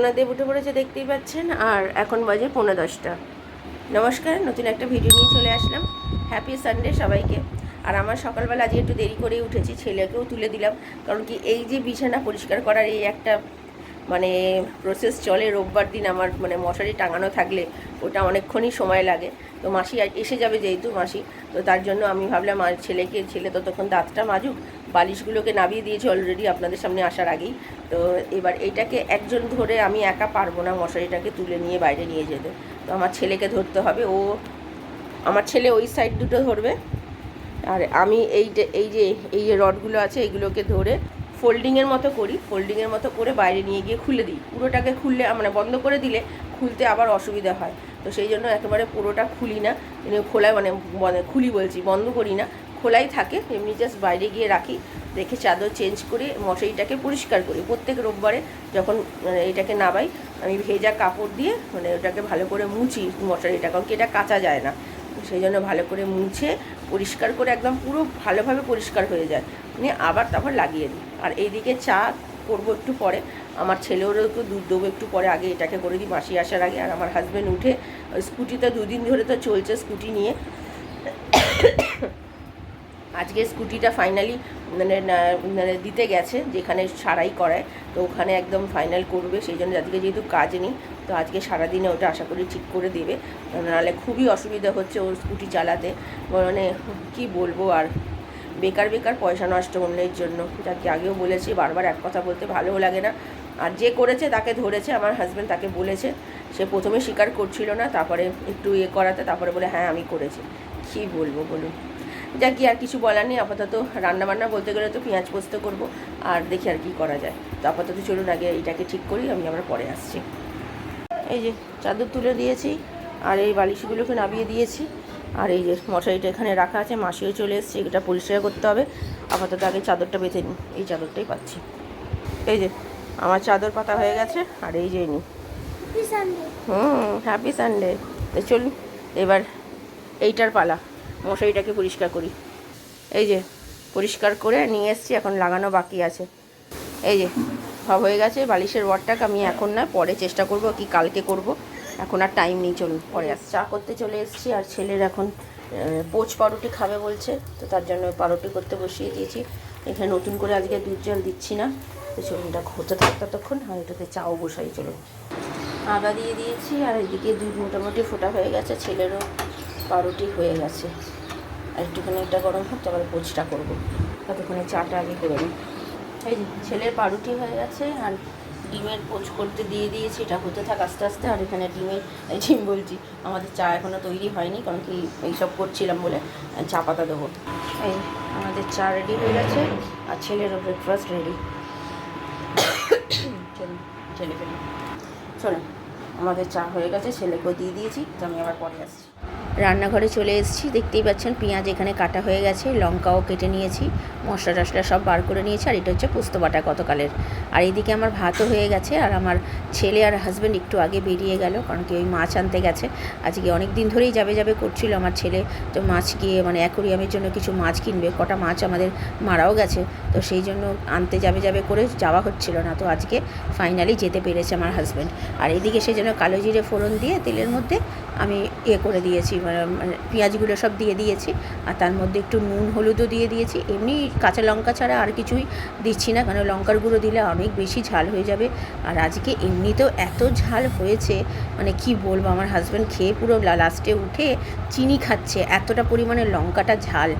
সোনাদেব উঠে পড়েছে দেখতেই পাচ্ছেন। আর এখন বাজে 9:10। নমস্কার, নতুন একটা ভিডিও নিয়ে চলে আসলাম। হ্যাপি সানডে সবাইকে। আর আমার সকালবেলা আজকে একটু দেরি করেই উঠেছি, ছেলেকেও তুলে দিলাম। কারণ কি, এই যে বিছানা পরিষ্কার করার এই একটা মানে প্রসেস চলে, রোববার দিন আমার মানে মশারি টাঙানো থাকলে ওটা অনেকক্ষণই সময় লাগে। তো মাসি এসে যাবে যেহেতু মাসি, তো তার জন্য আমি ভাবলাম আর ছেলে ততক্ষণ দাঁতটা মাজুক, বালিশগুলোকে নামিয়ে দিয়েছি অলরেডি আপনাদের সামনে আসার আগেই। তো এবার এইটাকে একজন ধরে আমি একা পারবো না মশারিটাকে তুলে নিয়ে বাইরে নিয়ে যেতে, তো আমার ছেলেকে ধরতে হবে। আমার ছেলে ওই সাইড দুটো ধরবে, আর আমি এই যে রডগুলো আছে এইগুলোকে ধরে ফোল্ডিংয়ের মতো করি, ফোল্ডিংয়ের মতো করে বাইরে নিয়ে গিয়ে খুলে দিই। পুরোটাকে খুললে মানে বন্ধ করে দিলে খুলতে আবার অসুবিধা হয়, তো সেই জন্য একেবারে পুরোটা খুলি না, খোলায় মানে খুলি বলছি, বন্ধ করি না, খোলাই থাকে। এমনি জাস্ট বাইরে গিয়ে রাখি, রেখে চাদর চেঞ্জ করে মশারিটাকে পরিষ্কার করি। প্রত্যেক রোববারে যখন এটাকে নামাই আমি ভেজা কাপড় দিয়ে মানে ওটাকে ভালো করে মুছি মশারিটা, কারণ কি এটা কাচা যায় না, সেই জন্য ভালো করে মুছে পরিষ্কার করে একদম পুরো ভালোভাবে পরিষ্কার হয়ে যায়, নিয়ে আবার তারপর লাগিয়ে দিই। আর এইদিকে চা করবো একটু পরে, আমার ছেলেরও একটু দুধ দেবো একটু পরে, আগে এটাকে করে দিই মাসি আসার আগে। আর আমার হাজব্যান্ড উঠে স্কুটিতে 2 দিন ধরে তো চলছে স্কুটি নিয়ে, আজকে স্কুটিটা ফাইনালি মানে দিতে গেছে যেখানে সারাই করায়, তো ওখানে একদম ফাইনাল করবে। সেই জন্য আজকে যেহেতু কাজ নেই, তো আজকে সারাদিনে ওটা আশা করি ঠিক করে দেবে, নাহলে খুবই অসুবিধা হচ্ছে ওর স্কুটি চালাতে। মানে কি বলবো, আর বেকার পয়সা নষ্ট অন্যের জন্য, যাকে আগেও বলেছি, বারবার এক কথা বলতে ভালোও লাগে না। আর যে করেছে তাকে ধরেছে, আমার হাজব্যান্ড তাকে বলেছে, সে প্রথমে স্বীকার করছিল না, তারপরে একটু করাতে তারপরে বলে হ্যাঁ আমি করেছি। কী বলবো বলুন, যা কি আর কিছু বলার নেই। আপাতত রান্নাবান্না বলতে গেলে তো পেঁয়াজ পোস্ত করবো, আর দেখি আর কি করা যায়। তো আপাতত চলুন আগে এটাকে ঠিক করি, আমি আবার পরে আসছি। এই যে চাদর তুলে দিয়েছি, আর এই বালিশগুলোকে নামিয়ে দিয়েছি, আর এই যে মশারিটা এখানে রাখা আছে, মাসিও চলে এসেছে, এটা পরিষ্কার করতে হবে। আপাতত আগে চাদরটা বেঁধে নিই, এই চাদরটাই পাচ্ছি। এই যে আমার চাদর পাতা হয়ে গেছে, আর এই যে নিই। Happy Sunday. তো চলুন এবার এইটার পালা, মশারিটাকে পরিষ্কার করি। এই যে পরিষ্কার করে নিয়ে এসেছি, এখন লাগানো বাকি আছে। এই যে সব হয়ে গেছে। বালিশের ওয়ারটাকে আমি এখন না, পরে চেষ্টা করব, কি কালকে করব, এখন আর টাইম নেই, চলুন পরে আসছি। চা করতে চলে এসেছি, আর ছেলের এখন পোচ পাউরুটি খাবে বলছে, তো তার জন্য পাউরুটি করতে বসিয়ে দিয়েছি। এখানে নতুন করে আজকে দুধ জল দিচ্ছি না, তো চলুন এটা হতে থাকতে ততক্ষণ, আর এটাতে চাও বসাই। চলুন আদা দিয়ে দিয়েছি, আর এদিকে দুধ মোটামুটি ফোটা হয়ে গেছে, ছেলেরও পাউরুটি হয়ে গেছে। আর একটুখানি এটা গরম হোক, তারপরে পোচটা করবো, ততক্ষণে চাটা আগে করে নিই। এই যে ছেলের পাউরুটি হয়ে গেছে, আর ডিমের পোচ করতে দিয়ে দিয়েছি, এটা হতে থাক আস্তে আস্তে। আর এখানে ডিম বলছি, আমাদের চা এখনও তৈরি হয়নি, কারণ কি এইসব করছিলাম বলে চা পাতা দেবো। এই আমাদের চা রেডি হয়ে গেছে, আর ছেলেরও ব্রেকফাস্ট রেডি। চলুন ছেলে ফেলি, চলুন আমাদের চা হয়ে গেছে, ছেলেকেও দিয়ে দিয়েছি, তো আমি আবার পরে আসছি। রান্নাঘরে চলে এসেছি, দেখতেই পাচ্ছেন পেঁয়াজ এখানে কাটা হয়ে গেছে, লঙ্কাও কেটে নিয়েছি, মশলা টশলা সব বার করে নিয়েছি, আর এটা হচ্ছে পোস্ত বাটা গতকালের। আর এইদিকে আমার ভাতও হয়ে গেছে, আর আমার ছেলে আর হাজব্যান্ড একটু আগে বেরিয়ে গেল, কারণ কি ওই মাছ আনতে গেছে। আজকে অনেক দিন ধরেই যাবে করছিল আমার ছেলে, তো মাছ গিয়ে মানে অ্যাকোরিয়ামের জন্য কিছু মাছ কিনবে, কটা মাছ আমাদের মারাও গেছে, তো সেই জন্য আনতে যাবে করে যাওয়া হচ্ছিল না, তো আজকে ফাইনালি যেতে পেরেছে আমার হাজব্যান্ড। আর এদিকে সেই জন্য কালো জিরে ফোড়ন দিয়ে তেলের মধ্যে আমি করে দিয়েছি, মানে পেঁয়াজগুলো সব দিয়ে দিয়েছি, আর তার মধ্যে একটু নুন হলুদও দিয়ে দিয়েছি। এমনি কাঁচা লঙ্কা ছাড়া আর কিছুই দিচ্ছি না, কারণ লঙ্কার গুঁড়ো দিলে অনেক বেশি ঝাল হয়ে যাবে। আর আজকে এমনিতেও এত ঝাল হয়েছে, মানে কি বলবো, আমার হাজব্যান্ড খেয়ে পুরো লাস্টে উঠে চিনি খাচ্ছে, এতটা পরিমাণে লঙ্কাটা ঝাল।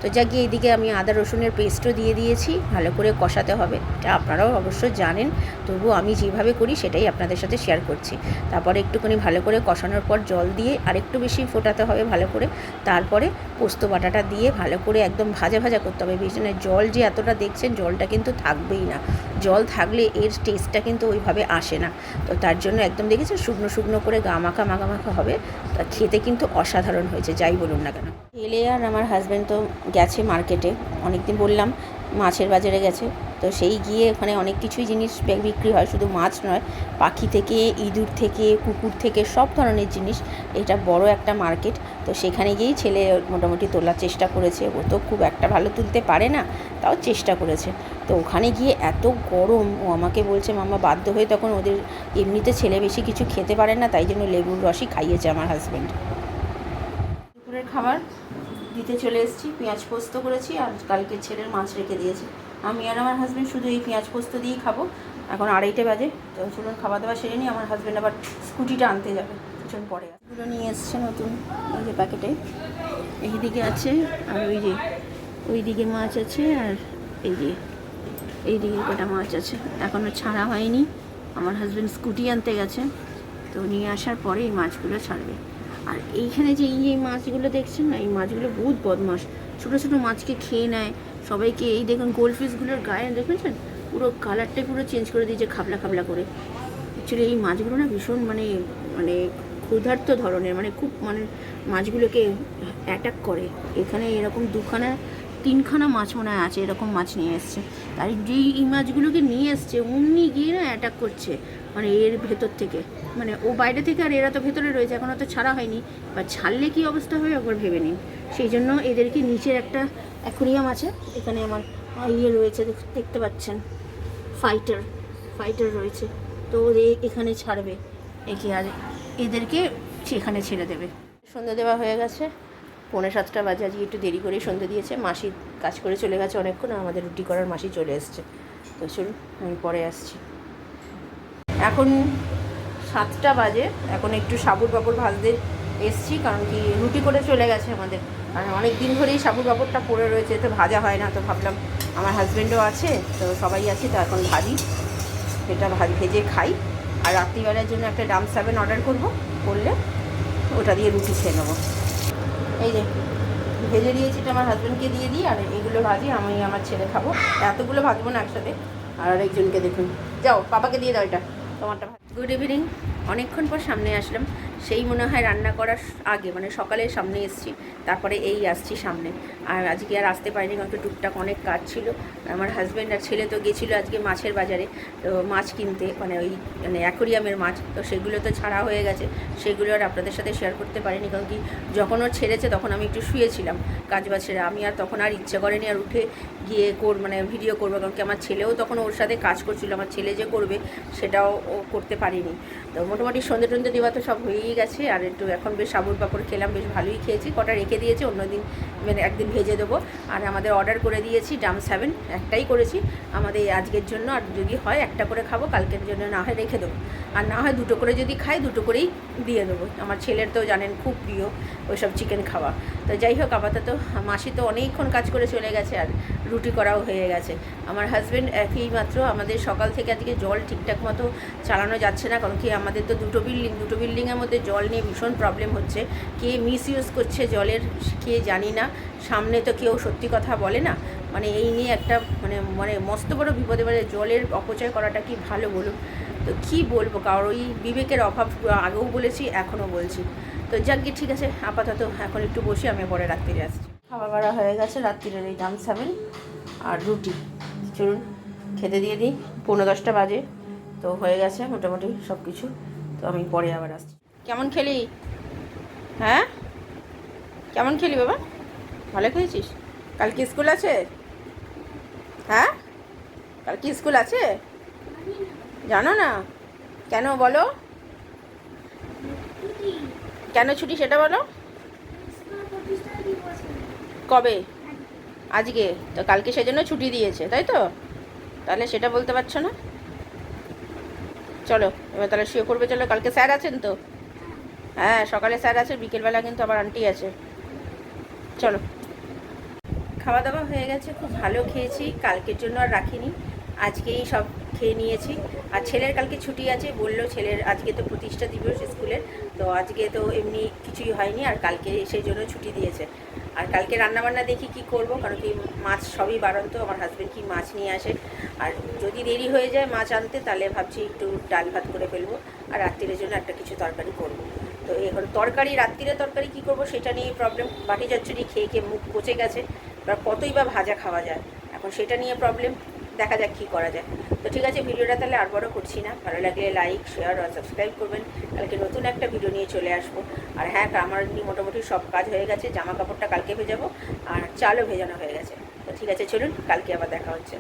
তো যা গিয়ে এইদিকে আমি আদা রসুনের পেস্টও দিয়ে দিয়েছি, ভালো করে কষাতে হবে, এটা আপনারাও অবশ্য জানেন, তবুও আমি যেভাবে করি সেটাই আপনাদের সাথে শেয়ার করছি। তারপরে একটুখানি ভালো করে কষানোর পর জল দিয়ে আরেকটু বেশি ফোটাতে হবে ভালো করে, তারপরে পোস্ত বাটাটা দিয়ে ভালো করে একদম ভাজা করতে হবে। বেসনের জল যে এতটা দেখছেন, জলটা কিন্তু থাকবেই না, জল থাকলে এর টেস্টটা কিন্তু ওইভাবে আসে না। তো তার জন্য একদম দেখেছেন শুকনো করে মাখা হবে, তা খেতে কিন্তু অসাধারণ হয়েছে, যাই বলুন না কেন। ছেলে আর আমার হাজব্যান্ড তো গেছে মার্কেটে, অনেকদিন বললাম মাছের বাজারে গেছে, তো সেই গিয়ে ওখানে অনেক কিছুই জিনিস বিক্রি হয়, শুধু মাছ নয়, পাখি থেকে ইঁদুর থেকে কুকুর থেকে সব ধরনের জিনিস, এটা বড় একটা মার্কেট। তো সেখানে গিয়েই ছেলে মোটামুটি তোলার চেষ্টা করেছে, ও তো খুব একটা ভালো তুলতে পারে না, তাও চেষ্টা করেছে। তো ওখানে গিয়ে এত গরম, ও আমাকে বলছে মাম্মা, বাধ্য হয়ে তখন ওদের এমনিতে ছেলে বেশি কিছু খেতে পারে না, তাই জন্য লেবুর রসই খাইয়েছে আমার হাজব্যান্ড। দুপুরের খাবার দিতে চলে এসেছি, পেঁয়াজ পোস্ত করেছি আর কালকে ছেলের মাছ রেখে দিয়েছি। আমি আর আমার হাজব্যান্ড শুধু এই পেঁয়াজ পোস্ত দিয়েই খাবো। এখন 2:30 বাজে, তো চলুন খাওয়া দাওয়া সেরে নিই। আমার হাজব্যান্ড আবার স্কুটিটা আনতে যাবে, চলুন পরে। এগুলো নিয়ে এসছে নতুন, এই যে প্যাকেটে এইদিকে আছে, আর ওই দিকে মাছ আছে, আর এইদিকে কটা মাছ আছে, এখনও ছাড়া হয়নি। আমার হাজব্যান্ড স্কুটি আনতে গেছে, তো নিয়ে আসার পরে এই মাছগুলো ছাড়বে। আর এইখানে যে এই মাছগুলো দেখছেন না, এই মাছগুলো বহুত বদমাস, ছোটো ছোটো মাছকে খেয়ে নেয় সবাইকে। এই দেখুন গোল্ড ফিশগুলোর গায়ে দেখেছেন, পুরো কালারটাই পুরো চেঞ্জ করে দিয়েছে, খাবলা খাবলা করে। অ্যাকচুয়ালি এই মাছগুলো না ভীষণ মানে ক্ষুধার্ত ধরনের, মানে খুব মাছগুলোকে অ্যাটাক করে। এখানে এরকম 2-3খানা মাছ মনে হয় আছে, এরকম মাছ নিয়ে এসছে। তাই যেই এই মাছগুলোকে নিয়ে এসছে অমনি গিয়ে না অ্যাটাক করছে, এর ভেতর থেকে। ও বাইরে থেকে, আর এরা তো ভেতরে রয়েছে, এখনও তো ছাড়া হয়নি। বা ছাড়লে কী অবস্থা হবে একবার ভেবে নিন। সেই জন্য এদেরকে নিচের একটা অ্যাকোরিয়াম আছে, এখানে আমার রয়েছে, দেখতে পাচ্ছেন, ফাইটার রয়েছে, তো এখানে ছাড়বে একে, আর এদেরকে সেখানে ছেড়ে দেবে। সন্ধ্যা দেওয়া হয়ে গেছে, 6:45 বাজে। আজকে একটু দেরি করেই সন্ধ্যে দিয়েছে। মাসি কাজ করে চলে গেছে অনেকক্ষণ, আমাদের রুটি করার মাসি চলে এসছে। তো চলুন আমি পরে আসছি। এখন 7টা বাজে, এখন একটু সাবুর পাঁপড় ভাজতে এসছি, কারণ কি রুটি করে চলে গেছে আমাদের। কারণ অনেক দিন ধরেই সাবুর পাঁপড়টা পড়ে রয়েছে, তো ভাজা হয় না, তো ভাবলাম আমার হাজব্যান্ডও আছে, তো সবাই আছে, তো এখন ভাজি, এটা ভেজে খাই। আর রাত্রিবেলার জন্য একটা ডাম 7 অর্ডার করলে ওটা দিয়ে রুটি খেয়ে নেবো। এই যে ভেজে দিয়েছি, এটা আমার হাজব্যান্ডকে দিয়ে দিই, আর এগুলো ভাজি আমি আমার ছেলে খাবো। এতগুলো ভাজবো না একসাথে। আর একজনকে দেখুন, যাও পাপাকে দিয়ে দাও এটা, তোমারটা। গুড ইভিনিং, অনেকক্ষণ পর সামনে আসলাম। সেই মনে হয় রান্না করার আগে, সকালে সামনে এসেছি, তারপরে এই আসছি সামনে। আর আজকে আর আসতে পারিনি, কারণ টুকটাক অনেক কাজ ছিল। আমার হাজব্যান্ড আর ছেলে তো গেছিলো আজকে মাছের বাজারে, তো মাছ কিনতে, ওই অ্যাকোরিয়ামের মাছ, তো সেগুলো তো ছাড়া হয়ে গেছে, সেগুলো আর আপনাদের সাথে শেয়ার করতে পারিনি। কারণ কি যখন ওর ছেড়েছে তখন আমি একটু শুয়েছিলাম কাজ বাজ ছেড়ে, আমি আর তখন আর ইচ্ছে করেনি আর উঠে গিয়ে ভিডিও করবো। কারণ কি আমার ছেলেও তখন ওর সাথে কাজ করছিল, আমার ছেলে যে করবে সেটাও ও করতে পারিনি। তো মোটামুটি সন্ধ্যে টন্ধে দেওয়া তো সব হয়েই গেছে। আর একটু এখন বেশ সাবুর পাঁপড় খেলাম, বেশ ভালোই খেয়েছি। কটা রেখে দিয়েছি, অন্যদিন একদিন ভেজে দেবো। আর আমাদের অর্ডার করে দিয়েছি ডাম 7, একটাই করেছি আমাদের আজকের জন্য। আর যদি হয় একটা করে খাবো, কালকের জন্য না হয় রেখে দেবো, আর না হয় 2টো করে যদি খাই 2টো করেই দিয়ে দেবো। আমার ছেলের তো জানেন খুব প্রিয় ওইসব চিকেন খাওয়া। তো যাই হোক, আপাতত মাসি তো অনেকক্ষণ কাজ করে চলে গেছে, আর রুটি করাও হয়ে গেছে। আমার হাজব্যান্ড একই মাত্র, আমাদের সকাল থেকে আজকে জল ঠিকঠাক মতো চালানো যাচ্ছে না, কারণ কি আমাদের তো দুটো বিল্ডিংয়ের মধ্যে জল নিয়ে ভীষণ প্রবলেম হচ্ছে। কে মিসইউজ করছে জলের কে জানি না, সামনে তো কেউ সত্যি কথা বলে না। এই নিয়ে একটা মস্ত বড় বিপদে, জলের অপচয় করাটা কি ভালো বলুন? তো কী বলবো, কারণ ওই বিবেকের অভাব, আগেও বলেছি এখনও বলছি। তো যাক গিয়ে ঠিক আছে, আপাতত এখন একটু বসে, আমি পরে রাত্রিরে আসছি। খাবার বাড়া হয়ে গেছে, রাত্রিরের এই ডাম 7 আর রুটি। চলুন খেতে দিয়ে দিই, 9:45 বাজে, তো হয়ে গেছে মোটামুটি সব কিছু। তো আমি পরে আবার আসছি। কেমন খেলি? হ্যাঁ, কেমন খেলি বাবা? ভালো খেয়েছিস? কালকে স্কুল আছে? হ্যাঁ, কালকে স্কুল আছে? জানো না? কেন বলো, কেন ছুটি সেটা বলো। কবে? আজকে তো, কালকে সেজন্য ছুটি দিয়েছে তাই তো? তাহলে সেটা বলতে পারছো না? চলো এবার তাহলে শুয়ে পড়বে, চলো। কালকে স্যার আছেন তো? হ্যাঁ, সকালে স্যার আছে, বিকেলবেলা কিন্তু আবার আন্টি আছে। চলো। খাওয়া দাওয়া হয়ে গেছে, খুব ভালো খেয়েছি, কালকের জন্য আর রাখিনি, আজকেই সব খেয়ে নিয়েছি। আর ছেলের কালকে ছুটি আছে বললো, ছেলের আজকে তো প্রতিষ্ঠা দিবস স্কুলের, তো আজকে তো এমনি কিছুই হয়নি, আর কালকে সেই জন্য ছুটি দিয়েছে। আর কালকে রান্নাবান্না দেখি কি করব, কারণ কি মাছ সবই বাড়ন্ত, আমার হাজব্যান্ড কি মাছ নিয়ে আসে। আর যদি দেরি হয়ে যায় মাছ আনতে, তাহলে ভাবছি একটু ডাল ভাত করে ফেলবো, আর রাত্রিরের জন্য একটা কিছু তরকারি করবো। তো এখন রাত্রিরে তরকারি কী করবো সেটা নিয়ে প্রবলেম। বাটি চচ্চড়ি খেয়ে খেয়ে মুখ পচে গেছে, এবার কতই বা ভাজা খাওয়া যায়, এখন সেটা নিয়ে প্রবলেম। দেখা যাক কী করা যায়। তো ঠিক আছে, ভিডিওটা তাহলে আর বড় করছি না, ভালো লাগলে লাইক, শেয়ার আর সাবস্ক্রাইব করবেন। কালকে নতুন একটা ভিডিও নিয়ে চলে আসবো। আর হ্যাঁ, আমার মোটামুটি সব কাজ হয়ে গেছে, জামা কাপড়টা কালকে ভেজাবো, আর চালও ভেজানো হয়ে গেছে। তো ঠিক আছে, চলুন কালকে আবার দেখা হচ্ছে।